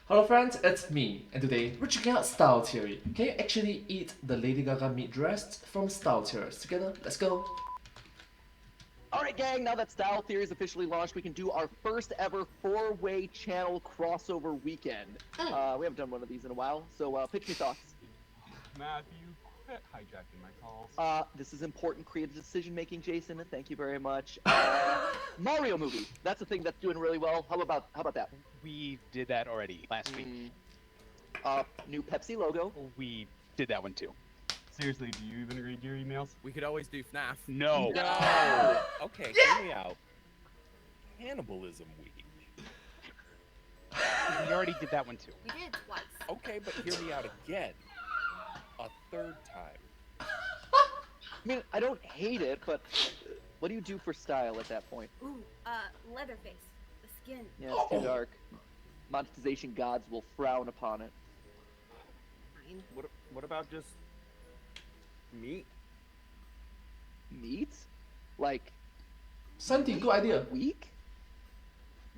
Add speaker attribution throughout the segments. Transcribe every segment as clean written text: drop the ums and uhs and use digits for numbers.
Speaker 1: Hello friends, it's me, and today we're checking out Style Theory. Can you actually eat the Lady Gaga meat dress from Style Theories? Together, let's go!
Speaker 2: Alright gang, now that Style Theory is officially launched, we can do our first ever four-way channel crossover weekend. We haven't done one of these in a while, so pitch me thoughts.
Speaker 3: Matthew, quit hijacking my calls.
Speaker 2: This is important creative decision making, Jason. Thank you very much. Mario movie. That's a thing that's doing really well. How about that?
Speaker 4: We did that already last week.
Speaker 2: New Pepsi logo.
Speaker 4: We did that one too.
Speaker 3: Seriously, do you even read your emails?
Speaker 5: We could always do FNAF.
Speaker 4: No.
Speaker 5: No. Okay, hear me out. Cannibalism Week.
Speaker 4: We already did that one too.
Speaker 6: We did twice.
Speaker 5: Okay, but hear me out again. A third time.
Speaker 2: I mean, I don't hate it, but what do you do for style at that point?
Speaker 6: Ooh, Leatherface. The skin.
Speaker 2: Yeah, it's too dark. Monetization gods will frown upon it.
Speaker 6: Fine.
Speaker 3: What about just meat?
Speaker 2: Meat? Like,
Speaker 1: Santi, good idea.
Speaker 2: weak?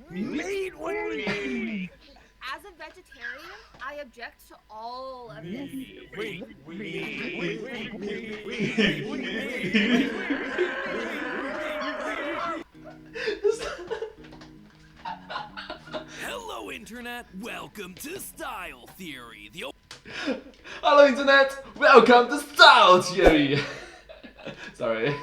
Speaker 5: Meat week!
Speaker 6: As a vegetarian, I object to all of this.
Speaker 7: Hello, Internet! Welcome to Style Theory, the
Speaker 1: Hello Internet, welcome to Style Theory! Sorry.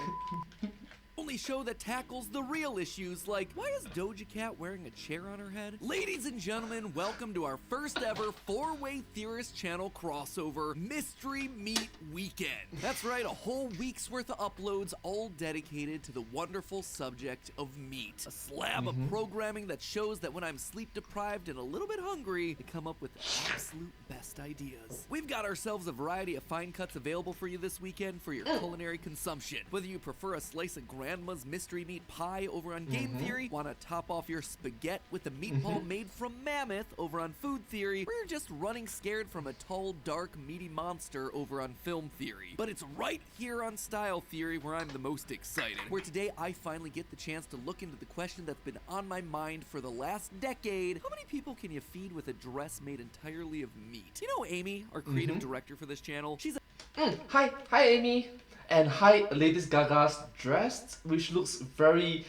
Speaker 7: only show that tackles the real issues like, why is Doja Cat wearing a chair on her head? Ladies and gentlemen, welcome to our first ever four-way Theorist channel crossover Mystery Meat Weekend. That's right, a whole week's worth of uploads all dedicated to the wonderful subject of meat. A slab of programming that shows that when I'm sleep deprived and a little bit hungry, I come up with the absolute best ideas. We've got ourselves a variety of fine cuts available for you this weekend for your culinary consumption. Whether you prefer a slice of Grandma's mystery meat pie over on Game Theory, want to top off your spaghetti with a meatball made from Mammoth over on Food Theory, or you're just running scared from a tall, dark, meaty monster over on Film Theory. But it's right here on Style Theory where I'm the most excited, where today I finally get the chance to look into the question that's been on my mind for the last decade. How many people can you feed with a dress made entirely of meat? You know Amy, our creative director for this channel? She's
Speaker 1: Hi Amy! And hi Lady Gaga's dress, which looks very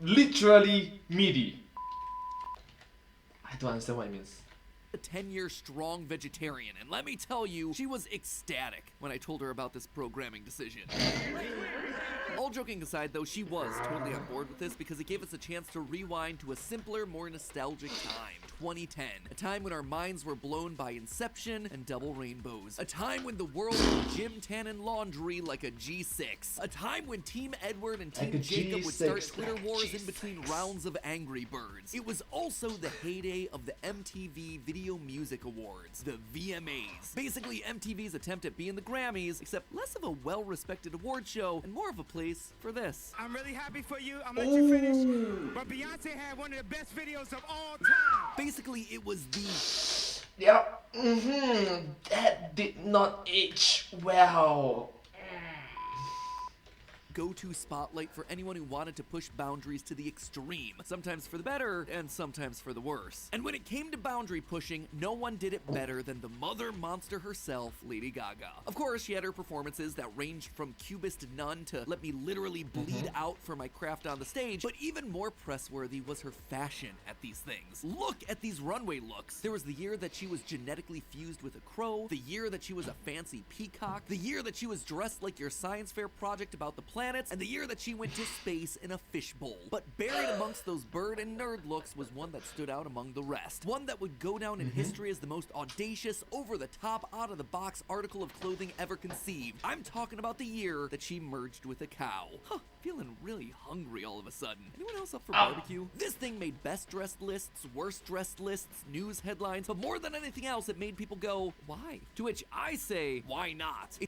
Speaker 1: literally meaty. I don't understand what it means.
Speaker 7: a 10-year strong vegetarian, and let me tell you, she was ecstatic when I told her about this programming decision. All joking aside though, she was totally on board with this because it gave us a chance to rewind to a simpler, more nostalgic time, 2010. A time when our minds were blown by Inception and Double Rainbows. A time when the world was gym tan and laundry like a G6. A time when Team Edward and Team
Speaker 1: Like a
Speaker 7: Jacob would start
Speaker 1: G6,
Speaker 7: Twitter
Speaker 1: like
Speaker 7: wars in
Speaker 1: G6.
Speaker 7: between rounds of Angry Birds. It was also the heyday of the MTV Video Music Awards, the VMAs. Basically MTV's attempt at being the Grammys, except less of a well-respected award show and more of a place for this.
Speaker 8: I'm really happy for you. I'm gonna let you finish. But Beyonce had one of the best videos of all time.
Speaker 7: Basically, it was the
Speaker 1: Yeah, that did not age well.
Speaker 7: go-to spotlight for anyone who wanted to push boundaries to the extreme, sometimes for the better and sometimes for the worse. And when it came to boundary pushing, no one did it better than the mother monster herself, Lady Gaga. Of course, she had her performances that ranged from cubist nun to let me literally bleed out for my craft on the stage, but even more press-worthy was her fashion at these things. Look at these runway looks. There was the year that she was genetically fused with a crow, the year that she was a fancy peacock, the year that she was dressed like your science fair project about the planets, and the year that she went to space in a fishbowl. But buried amongst those bird and nerd looks was one that stood out among the rest. One that would go down in history as the most audacious, over-the-top, out-of-the-box article of clothing ever conceived. I'm talking about the year that she merged with a cow. Huh, feeling really hungry all of a sudden. Anyone else up for barbecue? This thing made best dressed lists, worst dressed lists, news headlines, but more than anything else, it made people go, why? To which I say, why not?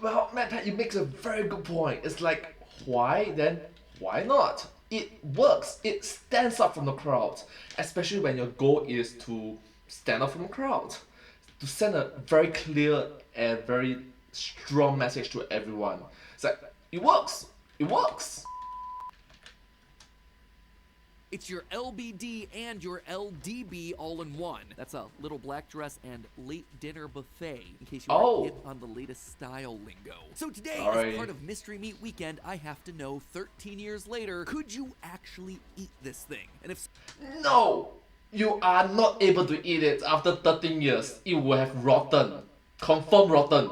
Speaker 1: Well, Matt Pat, you make a very good point. It's like, why? Then why not? It works. It stands out from the crowd, especially when your goal is to stand out from the crowd, to send a very clear and very strong message to everyone. It's like, it works. It works.
Speaker 7: It's your LBD and your LDB all in one. That's a little black dress and late dinner buffet, in case you
Speaker 1: Oh.
Speaker 7: are hip on the latest style lingo. So today,
Speaker 1: Alright.
Speaker 7: as part of Mystery Meat Weekend, I have to know, 13 years later, could you actually eat this thing? And if
Speaker 1: No! You are not able to eat it after 13 years. It will have rotten. Confirm rotten.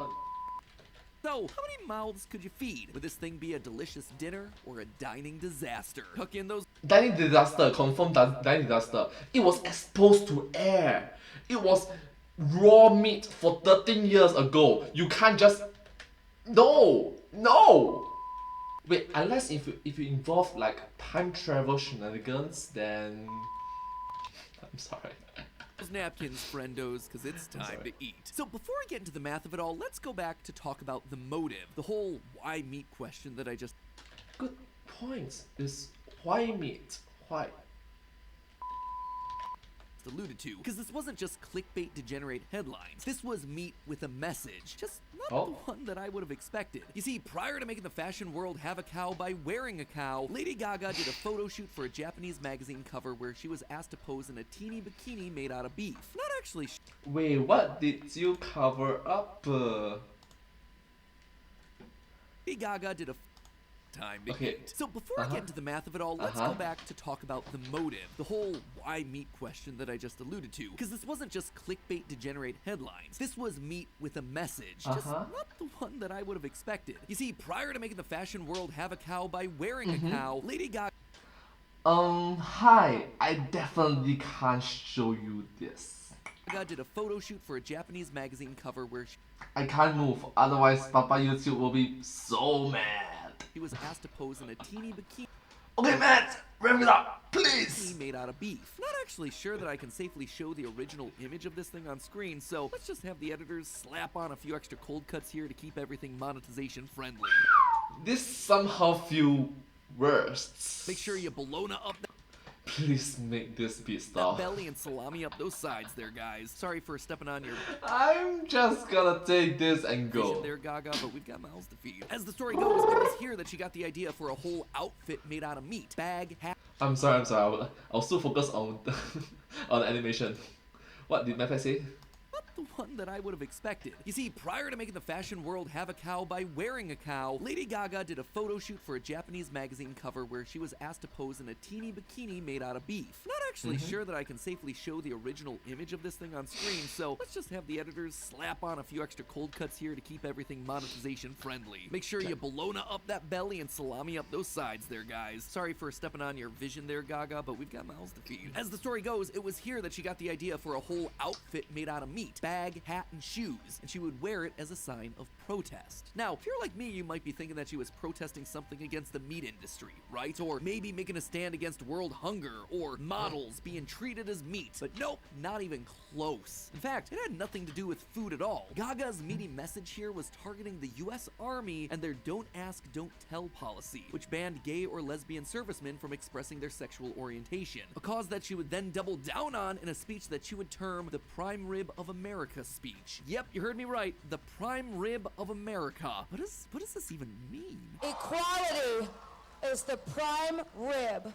Speaker 7: so, how many mouths could you feed? Would this thing be a delicious dinner or a dining disaster? Hook in those
Speaker 1: Dining disaster, confirm dining disaster. It was exposed to air. It was raw meat for 13 years ago. You can't just... No! No! Wait, unless if you involve like time travel shenanigans, then... I'm sorry.
Speaker 7: napkins, friendos, because it's time to eat. So before I get into the math of it all, let's go back to talk about the motive. The whole why meat question that I just
Speaker 1: Good point. Is why meat? Why?
Speaker 7: alluded to, because this wasn't just clickbait to generate headlines. This was meat with a message, just not
Speaker 1: Oh.
Speaker 7: the one that I would have expected. You see, prior to making the fashion world have a cow by wearing a cow, Lady Gaga did a photo shoot for a Japanese magazine cover where she was asked to pose in a teeny bikini made out of beef. Not actually
Speaker 1: Wait, what did you cover up?
Speaker 7: Lady Gaga did a time to
Speaker 1: Okay.
Speaker 7: eat. So before I
Speaker 1: Uh-huh.
Speaker 7: get into the math of it all, let's
Speaker 1: Uh-huh.
Speaker 7: go back to talk about the motive, the whole why meat question that I just alluded to, because this wasn't just clickbait to generate headlines. This was meat with a message, just
Speaker 1: Uh-huh.
Speaker 7: not the one that I would have expected. You see, prior to making the fashion world have a cow by wearing
Speaker 1: Mm-hmm.
Speaker 7: a cow, Lady Gaga
Speaker 1: Hi. I definitely can't show you this.
Speaker 7: did a photo shoot for a Japanese magazine cover where
Speaker 1: I can't move, otherwise Papa YouTube will be so mad.
Speaker 7: she was asked to pose in a teeny bikini
Speaker 1: Okay, Matt, wrap it up, please.
Speaker 7: made out of beef. Not actually sure that I can safely show the original image of this thing on screen, so let's just have the editors slap on a few extra cold cuts here to keep everything monetization friendly.
Speaker 1: This somehow feel worse.
Speaker 7: Make sure you bologna up that
Speaker 1: Please make this be stop.
Speaker 7: belly and salami up those sides there, guys. Sorry for stepping on your
Speaker 1: I'm just gonna take this and
Speaker 7: vision
Speaker 1: go.
Speaker 7: there, Gaga, but we've got mouths to feed. As the story goes, it was here that she got the idea for a whole outfit made out of meat. Bag, hat,
Speaker 1: I'm sorry. I'll still focus on on the animation. What did Matt say?
Speaker 7: not the one that I would have expected. You see, prior to making the fashion world have a cow by wearing a cow, Lady Gaga did a photo shoot for a Japanese magazine cover where she was asked to pose in a teeny bikini made out of beef. Not actually sure that I can safely show the original image of this thing on screen, so let's just have the editors slap on a few extra cold cuts here to keep everything monetization friendly. Make sure you bologna up that belly and salami up those sides there, guys. Sorry for stepping on your vision there, Gaga, but we've got mouths to feed. As the story goes, it was here that she got the idea for a whole outfit made out of meat. Bag, hat, and shoes, and she would wear it as a sign of protest. Now, if you're like me, you might be thinking that she was protesting something against the meat industry, right? Or maybe making a stand against world hunger, or models being treated as meat. But nope, not even close. In fact, it had nothing to do with food at all. Gaga's meaty message here was targeting the US Army and their don't ask, don't tell policy, which banned gay or lesbian servicemen from expressing their sexual orientation. A cause that she would then double down on in a speech that she would term the prime rib of America speech. Yep, you heard me right. The prime rib of America. What does this even mean?
Speaker 9: Equality is the prime rib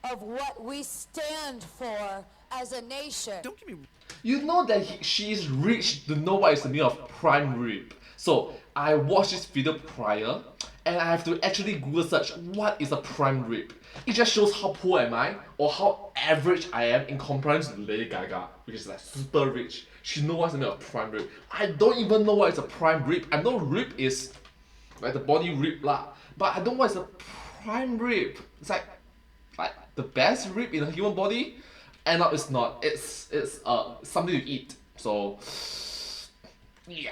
Speaker 9: of what we stand for as a nation.
Speaker 7: Don't give me
Speaker 1: You know that she's rich to know what is the meaning of prime rib. So I watched this video prior, and I have to actually Google search what is a prime rib. It just shows how poor am I, or how average I am in comparison to Lady Gaga, which is like super rich. She knows what's the meaning of prime rib. I don't even know what is a prime rib. I know rib is like the body rib lah, but I don't know what is a prime rib. It's like the best rib in a human body. And no, it's not. It's something to eat. So yeah.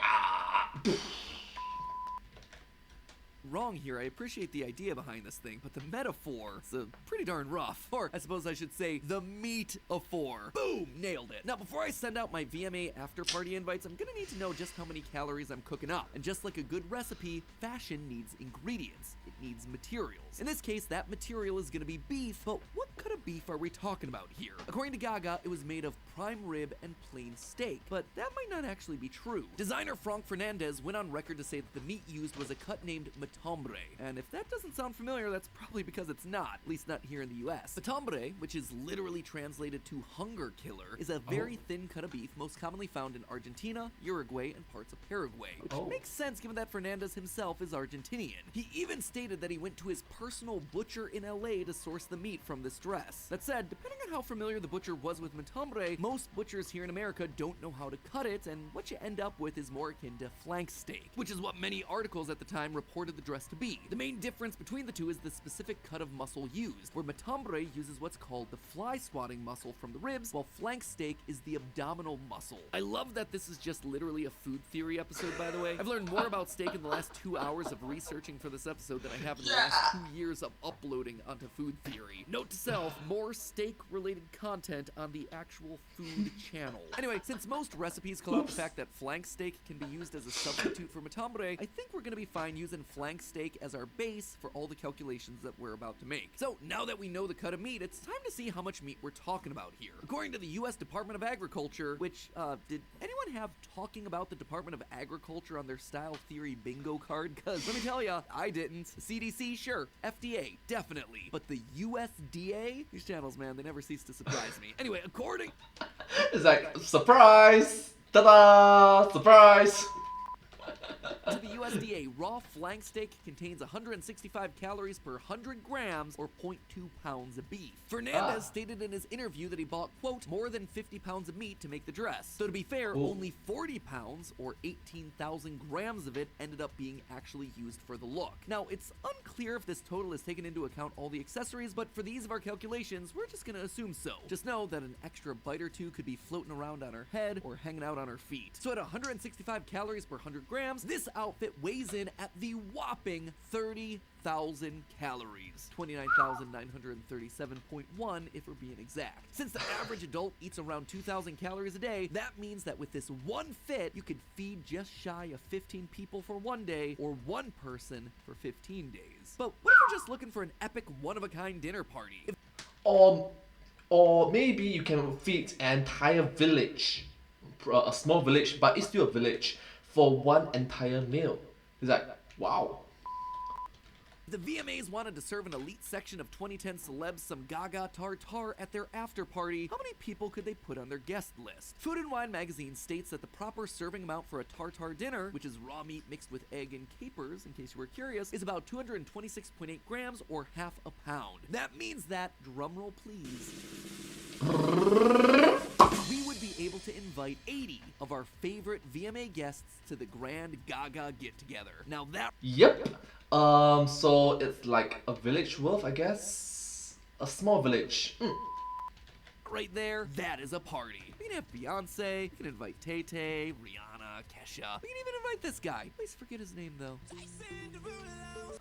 Speaker 7: wrong here. I appreciate the idea behind this thing, but the metaphor is pretty darn rough. Or I suppose I should say the meat-aphor. Boom! Nailed it. Now, before I send out my VMA after-party invites, I'm gonna need to know just how many calories I'm cooking up. And just like a good recipe, fashion needs ingredients. It needs materials. In this case, that material is gonna be beef, but what kind of beef are we talking about here? According to Gaga, it was made of prime rib and plain steak, but that might not actually be true. Designer Frank Fernandez went on record to say that the meat used was a cut named Mato matambre. And if that doesn't sound familiar, that's probably because it's not, at least not here in the US. Matambre, which is literally translated to hunger killer, is a very thin cut of beef most commonly found in Argentina, Uruguay, and parts of Paraguay, which makes sense given that Fernandez himself is Argentinian. He even stated that he went to his personal butcher in LA to source the meat from this dress. That said, depending on how familiar the butcher was with matambre, most butchers here in America don't know how to cut it, and what you end up with is more akin to flank steak, which is what many articles at the time reported the dress to be. The main difference between the two is the specific cut of muscle used, where matambre uses what's called the fly swatting muscle from the ribs, while flank steak is the abdominal muscle. I love that this is just literally a food theory episode, by the way. I've learned more about steak in the last 2 hours of researching for this episode than I have in the last 2 years of uploading onto Food Theory. Note to self, more steak-related content on the actual food channel. Anyway, since most recipes call out the fact that flank steak can be used as a substitute for matambre, I think we're gonna be fine using flank steak as our base for all the calculations that we're about to make. So now that we know the cut of meat, it's time to see how much meat we're talking about here. According to the US Department of Agriculture, which, did anyone have talking about the Department of Agriculture on their style theory bingo card? Cause let me tell ya, I didn't. CDC, sure. FDA, definitely. But the USDA? These channels, man, they never cease to surprise me. Anyway, according...
Speaker 1: It's like, surprise! Ta-da! Surprise!
Speaker 7: To the USDA, raw flank steak contains 165 calories per 100 grams, or 0.2 pounds of beef. Fernandez stated in his interview that he bought, quote, more than 50 pounds of meat to make the dress. So to be fair, only 40 pounds, or 18,000 grams of it, ended up being actually used for the look. Now, it's unclear if this total has taken into account all the accessories, but for the ease of our calculations, we're just gonna assume so. Just know that an extra bite or two could be floating around on her head or hanging out on her feet. So at 165 calories per 100 grams, this outfit weighs in at the whopping 30,000 calories. 29,937.1 if we're being exact. Since the average adult eats around 2,000 calories a day, that means that with this one fit, you could feed just shy of 15 people for one day, or one person for 15 days. But what if we're just looking for an epic one-of-a-kind dinner party?
Speaker 1: Or maybe you can feed an entire village, a small village, but it's still a village, for one entire meal. It's like, wow.
Speaker 7: The VMAs wanted to serve an elite section of 2010 celebs some Gaga tartare at their after party. How many people could they put on their guest list? Food and Wine magazine states that the proper serving amount for a tartare dinner, which is raw meat mixed with egg and capers, in case you were curious, is about 226.8 grams, or half a pound. That means that, drumroll please, we would be able to invite 80 of our favorite VMA guests to the grand Gaga get-together. Now that...
Speaker 1: Yep. So it's like a village worth, I guess? A small village.
Speaker 7: right there, that is a party. We can have Beyonce, we can invite Tay-Tay, Rihanna, Kesha. We can even invite this guy. Please forget his name though.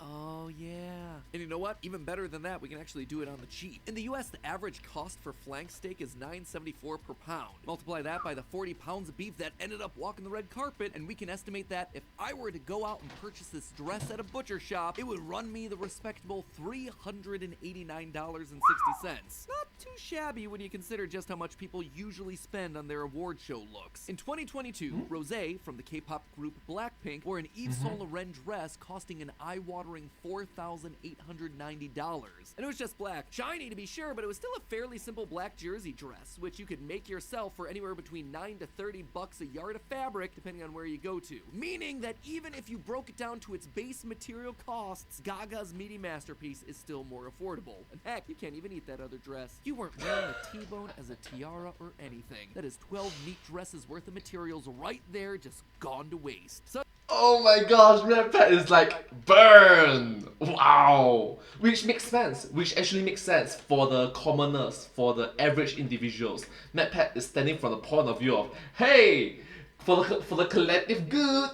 Speaker 7: Oh yeah. And you know what? Even better than that, we can actually do it on the cheap. In the US, the average cost for flank steak is $9.74 per pound. Multiply that by the 40 pounds of beef that ended up walking the red carpet, and we can estimate that if I were to go out and purchase this dress at a butcher shop, it would run me the respectable $389.60. Not too shabby when you consider just how much people usually spend on their award show looks. In 2022, Rosé from the K-pop group Blackpink wore an Yves Saint Laurent dress costing an eye-watering $4,890. And it was just black. Shiny to be sure, but it was still a fairly simple black jersey dress, which you could make yourself for anywhere between $9 to $30 a yard of fabric, depending on where you go to. Meaning that even if you broke it down to its base material costs, Gaga's meaty masterpiece is still more affordable. And heck, you can't even eat that other dress. You weren't wearing a T-bone as a tiara or anything. That is 12 neat dresses worth of materials right there, just gone to waste. So
Speaker 1: oh my gosh, MatPat is like burn! Wow! Which makes sense, which actually makes sense for the commoners, for the average individuals. MatPat is standing from the point of view of, hey, for the collective good.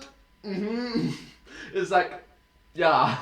Speaker 1: It's like, yeah.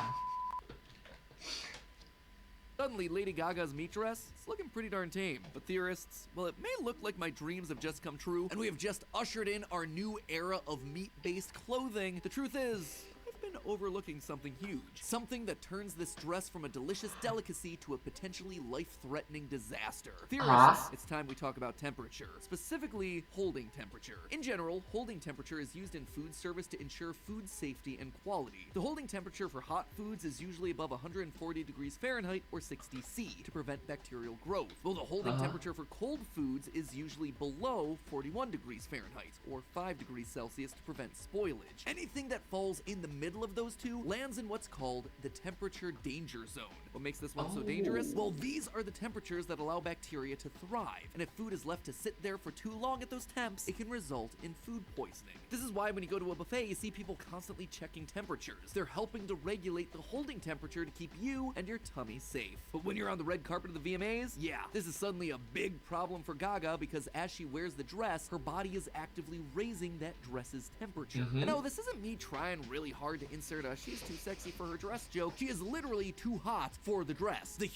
Speaker 7: Suddenly, Lady Gaga's meat dress is looking pretty darn tame. But theorists, well, it may look like my dreams have just come true, and we have just ushered in our new era of meat-based clothing. The truth is, I've been overlooking something huge. Something that turns this dress from a delicious delicacy to a potentially life-threatening disaster. Theorists, it's time we talk about temperature. Specifically, holding temperature. In general, holding temperature is used in food service to ensure food safety and quality. The holding temperature for hot foods is usually above 140 degrees Fahrenheit or 60 C to prevent bacterial growth, while the holding temperature for cold foods is usually below 41 degrees Fahrenheit or 5 degrees Celsius to prevent spoilage. Anything that falls in the middle of those two lands in what's called the temperature danger zone. What makes this one so dangerous? Well, these are the temperatures that allow bacteria to thrive, and if food is left to sit there for too long at those temps, it can result in food poisoning. This is why when you go to a buffet, you see people constantly checking temperatures. They're helping to regulate the holding temperature to keep you and your tummy safe. But when you're on the red carpet of the VMAs, yeah, this is suddenly a big problem for Gaga because as she wears the dress, her body is actively raising that dress's temperature. And no, this isn't me trying really hard to insert a she's too sexy for her dress joke. She is literally too hot for the dress. The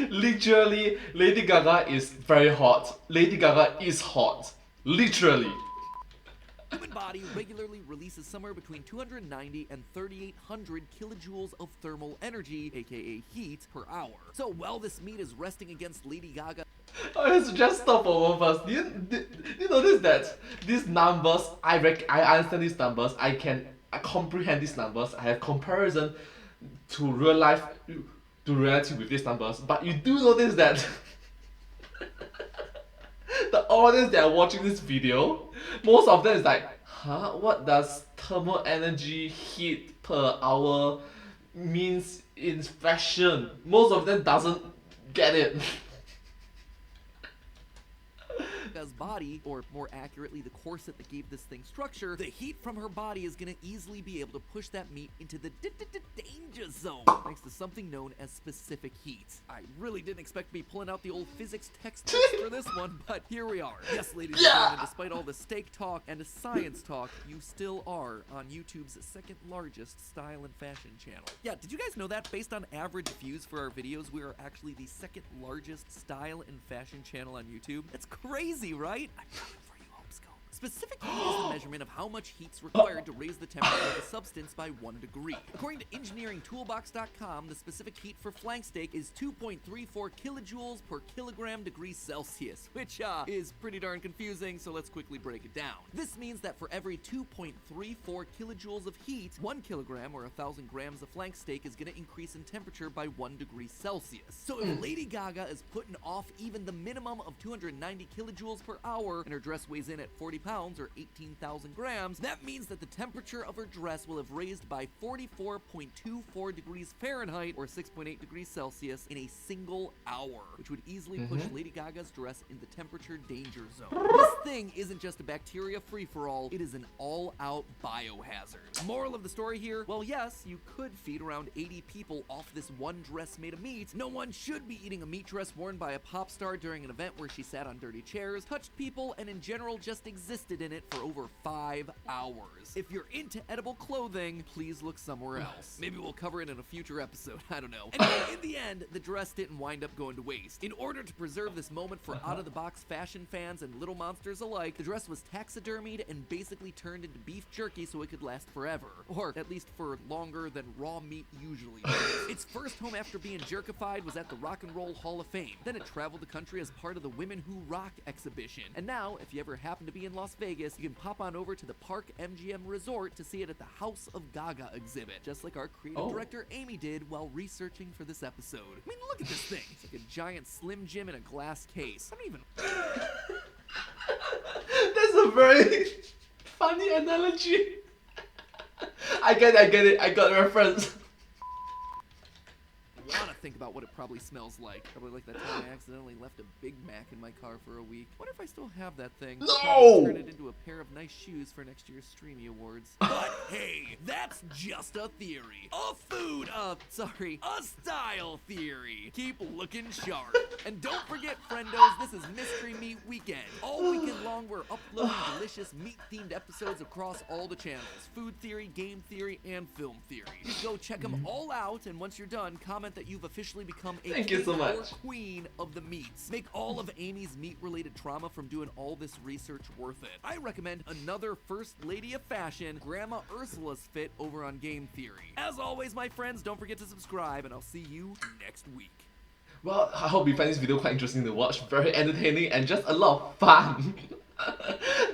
Speaker 1: Literally, Lady Gaga is very hot. Lady Gaga is hot. Literally.
Speaker 7: human body regularly releases somewhere between 290 and 3,800 kilojoules of thermal energy, aka heat, per hour. So while this meat is resting against Lady Gaga,
Speaker 1: I just stop for one first. Do you notice that these numbers, I understand these numbers, I comprehend these numbers, I have comparison to real life, to reality with these numbers, but you do notice that the audience that are watching this video, most of them is like, huh, what does thermal energy heat per hour means in fashion? Most of them doesn't get it.
Speaker 7: Gaga's body, or more accurately the corset that gave this thing structure, the heat from her body is gonna easily be able to push that meat into the danger zone, thanks to something known as specific heat. I really didn't expect to be pulling out the old physics textbooks for this one, but here we are. Yes, ladies and gentlemen, despite all the steak talk and the science talk, you still are on YouTube's second largest style and fashion channel. Yeah, did you guys know that? Based on average views for our videos, we are actually the second largest style and fashion channel on YouTube. That's crazy, right? I'm coming for you, Homeschool. Specific heat is the measurement of how much heat's required to raise the temperature of a substance by 1 degree. According to engineeringtoolbox.com, the specific heat for flank steak is 2.34 kilojoules per kilogram degrees Celsius, which is pretty darn confusing, so let's quickly break it down. This means that for every 2.34 kilojoules of heat, 1 kilogram or 1,000 grams of flank steak is going to increase in temperature by 1 degree Celsius. So if Lady Gaga is putting off even the minimum of 290 kilojoules per hour and her dress weighs in at 40 pounds or 18,000 grams, that means that the temperature of her dress will have raised by 44.24 degrees Fahrenheit or 6.8 degrees Celsius in a single hour, which would easily push Lady Gaga's dress in the temperature danger zone. This thing isn't just a bacteria free-for-all, it is an all-out biohazard. Moral of the story here, well yes, you could feed around 80 people off this one dress made of meat. No one should be eating a meat dress worn by a pop star during an event where she sat on dirty chairs, touched people, and in general just existed in it for over 5 hours. If you're into edible clothing, please look somewhere else. Maybe we'll cover it in a future episode, I don't know. Anyway, in the end, the dress didn't wind up going to waste. In order to preserve this moment for out-of-the-box fashion fans and little monsters alike, the dress was taxidermied and basically turned into beef jerky so it could last forever. Or at least for longer than raw meat usually does. Its first home after being jerkified was at the Rock and Roll Hall of Fame. Then it traveled the country as part of the Women Who Rock exhibition. And now, if you ever happen to be in Las Vegas, you can pop on over to the Park MGM Resort to see it at the House of Gaga exhibit, just like our creative director Amy did while researching for this episode. I mean, look at this thing. It's like a giant Slim Jim in a glass case. I don't even...
Speaker 1: That's a very funny analogy. I get it, I got the reference.
Speaker 7: I wanna think about what it probably smells like. Probably like that time I accidentally left a Big Mac in my car for a week. Wonder if I still have that thing.
Speaker 1: No!
Speaker 7: Probably turn it into a pair of nice shoes for next year's Streamy Awards. But hey, that's just a theory. A style theory. Keep looking sharp. And don't forget, friendos, this is Mystery Meat Weekend. All weekend long, we're uploading delicious meat-themed episodes across all the channels. Food theory, game theory, and film theory. Just go check them all out, and once you're done, comment that you've officially become a
Speaker 1: Thank you so
Speaker 7: king
Speaker 1: much.
Speaker 7: or queen of the meats. Make all of Amy's meat-related trauma from doing all this research worth it. I recommend another First Lady of Fashion, Grandma Ursula's fit over on Game Theory. As always, my friends, don't forget to subscribe, and I'll see you next week. Well, I hope you find this video quite interesting to watch, very entertaining and just a lot of fun.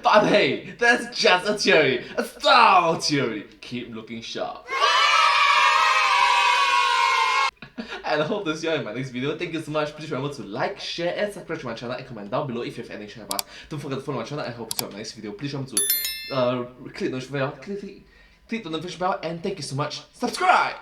Speaker 7: But hey, that's just a theory, a style theory. Keep looking sharp. And I hope to see you in my next video. Thank you so much. Please remember to like, share, and subscribe to my channel, and comment down below if you have any share about. Don't forget to follow my channel, and I hope to see you in my next video. Please remember to click the notification bell, click the notification bell, and thank you so much. Subscribe!